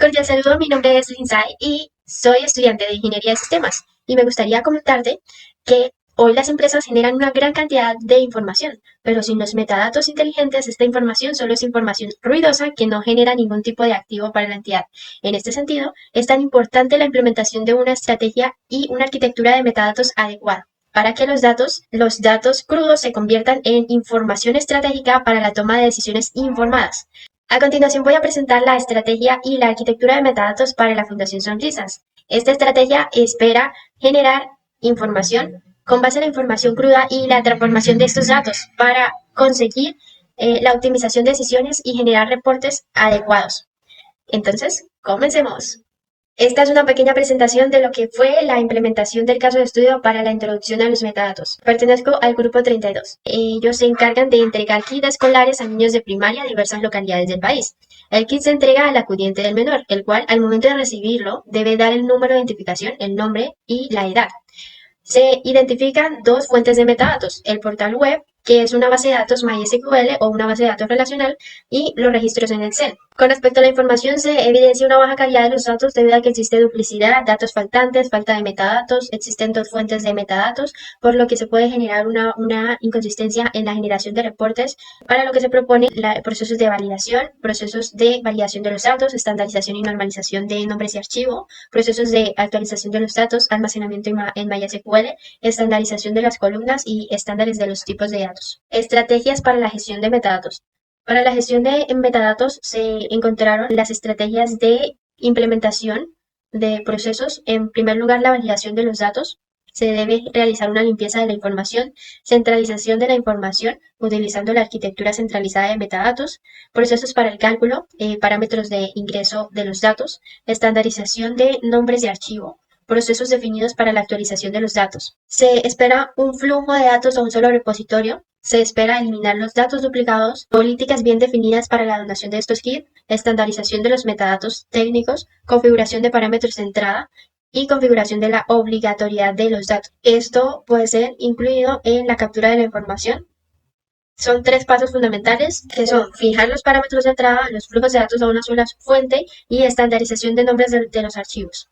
cordial saludo, mi nombre es Lindsay y soy estudiante de Ingeniería de Sistemas y me gustaría comentarte que hoy las empresas generan una gran cantidad de información, pero sin los metadatos inteligentes esta información solo es información ruidosa que no genera ningún tipo de activo para la entidad. En este sentido, es tan importante la implementación de una estrategia y una arquitectura de metadatos adecuada para que los datos crudos se conviertan en información estratégica para la toma de decisiones informadas. A continuación voy a presentar la estrategia y la arquitectura de metadatos para la Fundación Sonrisas. Esta estrategia espera generar información con base en la información cruda y la transformación de estos datos para conseguir la optimización de decisiones y generar reportes adecuados. Entonces, comencemos. Esta es una pequeña presentación de lo que fue la implementación del caso de estudio para la introducción a los metadatos. Pertenezco al grupo 32. Ellos se encargan de entregar kits escolares a niños de primaria a diversas localidades del país. El kit se entrega al acudiente del menor, el cual al momento de recibirlo debe dar el número de identificación, el nombre y la edad. Se identifican dos fuentes de metadatos, el portal web, que es una base de datos MySQL o una base de datos relacional, y los registros en Excel. Con respecto a la información, se evidencia una baja calidad de los datos debido a que existe duplicidad, datos faltantes, falta de metadatos, existen dos fuentes de metadatos, por lo que se puede generar una inconsistencia en la generación de reportes, para lo que se propone procesos de validación, procesos de validación de los datos, estandarización y normalización de nombres y archivo, procesos de actualización de los datos, almacenamiento en MySQL, estandarización de las columnas y estándares de los tipos de datos. Estrategias para la gestión de metadatos. Para la gestión de metadatos se encontraron las estrategias de implementación de procesos. En primer lugar, la validación de los datos. Se debe realizar una limpieza de la información, centralización de la información utilizando la arquitectura centralizada de metadatos, procesos para el cálculo, parámetros de ingreso de los datos, estandarización de nombres de archivo, procesos definidos para la actualización de los datos. Se espera un flujo de datos a un solo repositorio. Se espera eliminar los datos duplicados, políticas bien definidas para la donación de estos kits, estandarización de los metadatos técnicos, configuración de parámetros de entrada y configuración de la obligatoriedad de los datos. Esto puede ser incluido en la captura de la información. Son tres pasos fundamentales, que son fijar los parámetros de entrada, los flujos de datos a una sola fuente y estandarización de nombres de los archivos.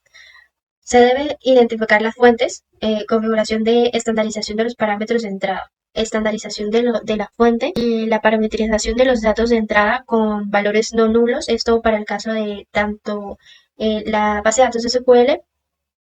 Se debe identificar las fuentes, configuración de estandarización de los parámetros de entrada, estandarización de la fuente y la parametrización de los datos de entrada con valores no nulos. Esto para el caso de tanto la base de datos SQL,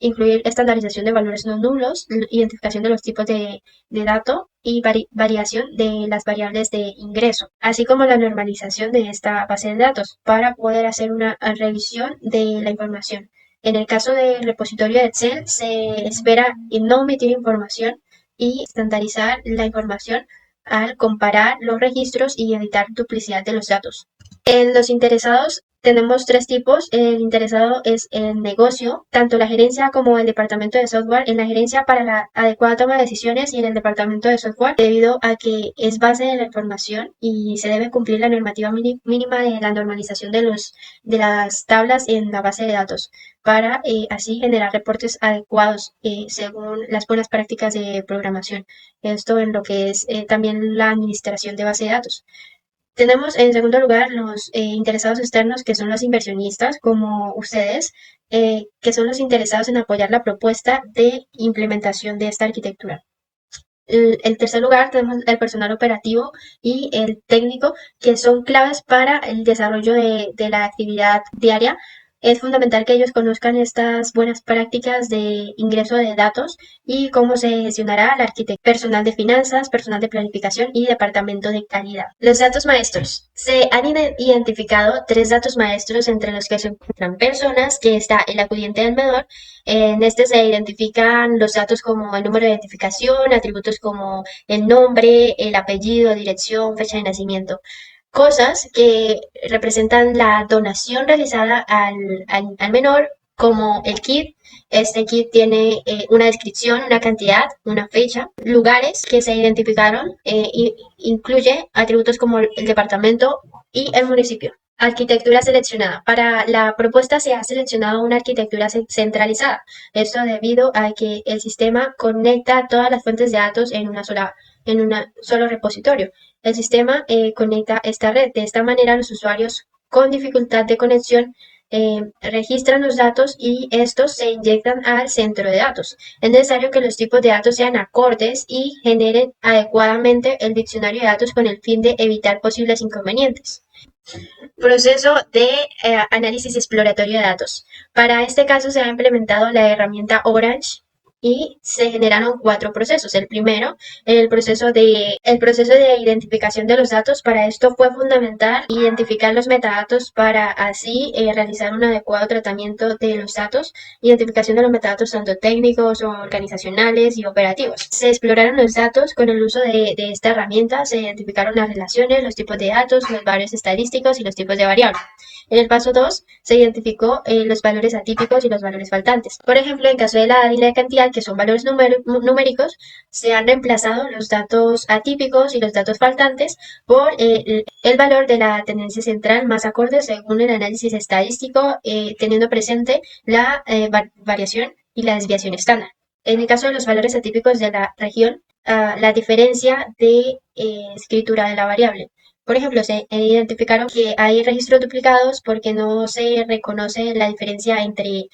incluir estandarización de valores no nulos, identificación de los tipos de dato y variación de las variables de ingreso, así como la normalización de esta base de datos para poder hacer una revisión de la información. En el caso del repositorio de Excel, se espera no omitir información y estandarizar la información al comparar los registros y evitar duplicidad de los datos. En los interesados tenemos tres tipos. El interesado es el negocio, tanto la gerencia como el departamento de software. En la gerencia para la adecuada toma de decisiones y en el departamento de software debido a que es base de la información y se debe cumplir la normativa mínima de la normalización de las tablas en la base de datos para así generar reportes adecuados según las buenas prácticas de programación. Esto en lo que es también la administración de base de datos. Tenemos en segundo lugar los interesados externos, que son los inversionistas, como ustedes, que son los interesados en apoyar la propuesta de implementación de esta arquitectura. En tercer lugar tenemos el personal operativo y el técnico, que son claves para el desarrollo de la actividad diaria. Es fundamental que ellos conozcan estas buenas prácticas de ingreso de datos y cómo se gestionará la arquitectura, personal de finanzas, personal de planificación y departamento de calidad. Los datos maestros. Se han identificado tres datos maestros entre los que se encuentran personas, que está el acudiente del menor. En este se identifican los datos como el número de identificación, atributos como el nombre, el apellido, dirección, fecha de nacimiento. Cosas que representan la donación realizada al menor, como el kit. Este kit tiene una descripción, una cantidad, una fecha, lugares que se identificaron, incluye atributos como el departamento y el municipio. Arquitectura seleccionada. Para la propuesta se ha seleccionado una arquitectura centralizada. Esto debido a que el sistema conecta todas las fuentes de datos en un solo repositorio. El sistema conecta esta red. De esta manera, los usuarios con dificultad de conexión registran los datos y estos se inyectan al centro de datos. Es necesario que los tipos de datos sean acordes y generen adecuadamente el diccionario de datos con el fin de evitar posibles inconvenientes. Proceso de análisis exploratorio de datos. Para este caso se ha implementado la herramienta Orange y se generaron 4 procesos. El primero, el proceso de identificación de los datos. Para esto fue fundamental identificar los metadatos para así realizar un adecuado tratamiento de los datos, identificación de los metadatos tanto técnicos, organizacionales y operativos. Se exploraron los datos con el uso de esta herramienta, se identificaron las relaciones, los tipos de datos, los valores estadísticos y los tipos de variables. En el paso 2 se identificó los valores atípicos y los valores faltantes. Por ejemplo, en caso de la y la cantidad, que son valores numéricos, se han reemplazado los datos atípicos y los datos faltantes por el valor de la tendencia central más acorde según el análisis estadístico, teniendo presente la variación y la desviación estándar. En el caso de los valores atípicos de la región, la diferencia de escritura de la variable. Por ejemplo, se identificaron que hay registros duplicados porque no se reconoce la diferencia entre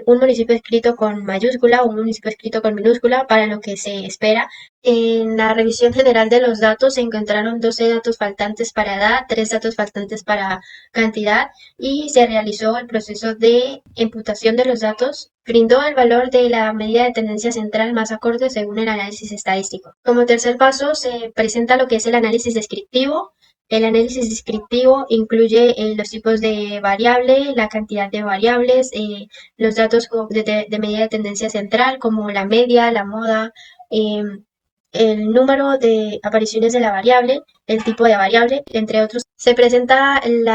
un municipio escrito con mayúscula o un municipio escrito con minúscula para lo que se espera. En la revisión general de los datos se encontraron 12 datos faltantes para edad, 3 datos faltantes para cantidad y se realizó el proceso de imputación de los datos. Brindó el valor de la medida de tendencia central más acorde según el análisis estadístico. Como tercer paso se presenta lo que es el análisis descriptivo. El análisis descriptivo incluye los tipos de variable, la cantidad de variables, los datos de medida de tendencia central como la media, la moda, el número de apariciones de la variable, el tipo de variable, entre otros. Se presenta el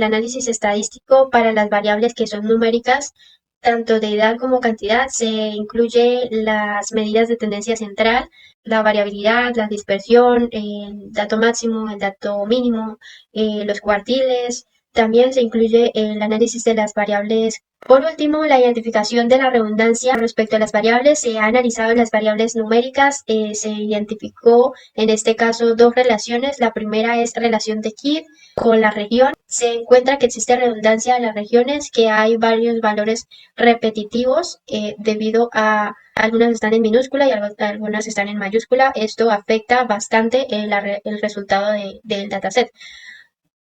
análisis estadístico para las variables que son numéricas, tanto de edad como cantidad. Se incluye las medidas de tendencia central, la variabilidad, la dispersión, el dato máximo, el dato mínimo, los cuartiles. También se incluye el análisis de las variables. Por último, la identificación de la redundancia respecto a las variables. Se ha analizado las variables numéricas. Se identificó en este caso 2 relaciones. La primera es relación de Kidd con la región. Se encuentra que existe redundancia en las regiones, que hay varios valores repetitivos debido a algunas están en minúscula y algunas están en mayúscula. Esto afecta bastante el resultado del dataset.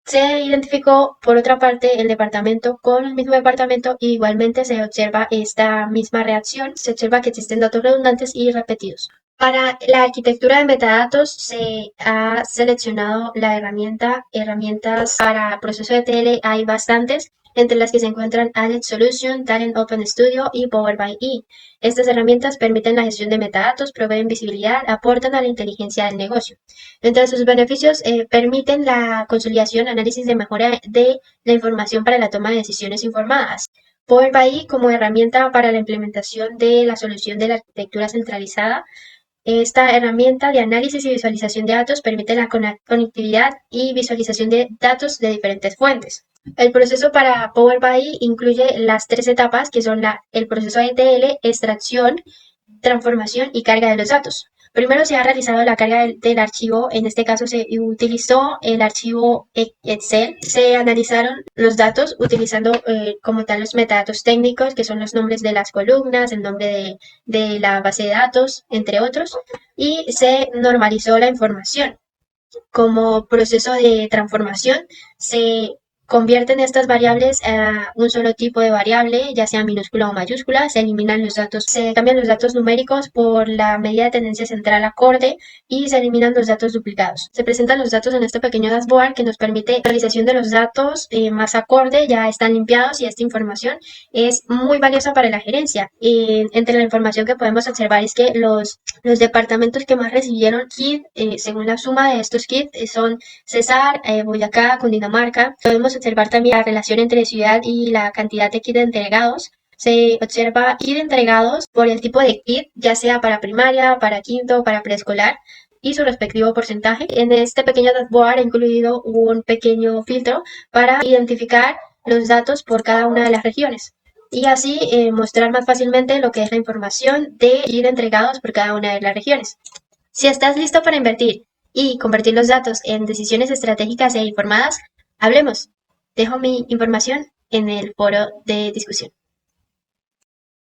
Se identificó, por otra parte, el departamento con el mismo departamento y igualmente se observa esta misma reacción. Se observa que existen datos redundantes y repetidos. Para la arquitectura de metadatos se ha seleccionado la herramientas para proceso de TL. Hay bastantes, entre las que se encuentran Alert Solution, Talent Open Studio y Power BI. Estas herramientas permiten la gestión de metadatos, proveen visibilidad, aportan a la inteligencia del negocio. Entre sus beneficios, permiten la consolidación, análisis de mejora de la información para la toma de decisiones informadas. Power BI como herramienta para la implementación de la solución de la arquitectura centralizada. Esta herramienta de análisis y visualización de datos permite la conectividad y visualización de datos de diferentes fuentes. El proceso para Power BI incluye las 3 etapas que son el proceso de ETL, extracción, transformación y carga de los datos. Primero se ha realizado la carga del archivo, en este caso se utilizó el archivo Excel. Se analizaron los datos utilizando como tal los metadatos técnicos, que son los nombres de las columnas, el nombre de la base de datos, entre otros, y se normalizó la información. Como proceso de transformación, se convierten estas variables a un solo tipo de variable, ya sea minúscula o mayúscula. Se eliminan los datos, se cambian los datos numéricos por la medida de tendencia central acorde y se eliminan los datos duplicados. Se presentan los datos en este pequeño dashboard que nos permite la realización de los datos más acorde, ya están limpiados y esta información es muy valiosa para la gerencia. Entre la información que podemos observar es que los departamentos que más recibieron KID, según la suma de estos KID, son Cesar, Boyacá, Cundinamarca. Podemos observar también la relación entre ciudad y la cantidad de KID entregados. Se observa KID entregados por el tipo de KID, ya sea para primaria, para quinto, para preescolar, y su respectivo porcentaje. En este pequeño dashboard he incluido un pequeño filtro para identificar los datos por cada una de las regiones y así mostrar más fácilmente lo que es la información de KID entregados por cada una de las regiones. Si estás listo para invertir y convertir los datos en decisiones estratégicas e informadas, hablemos. Dejo mi información en el foro de discusión.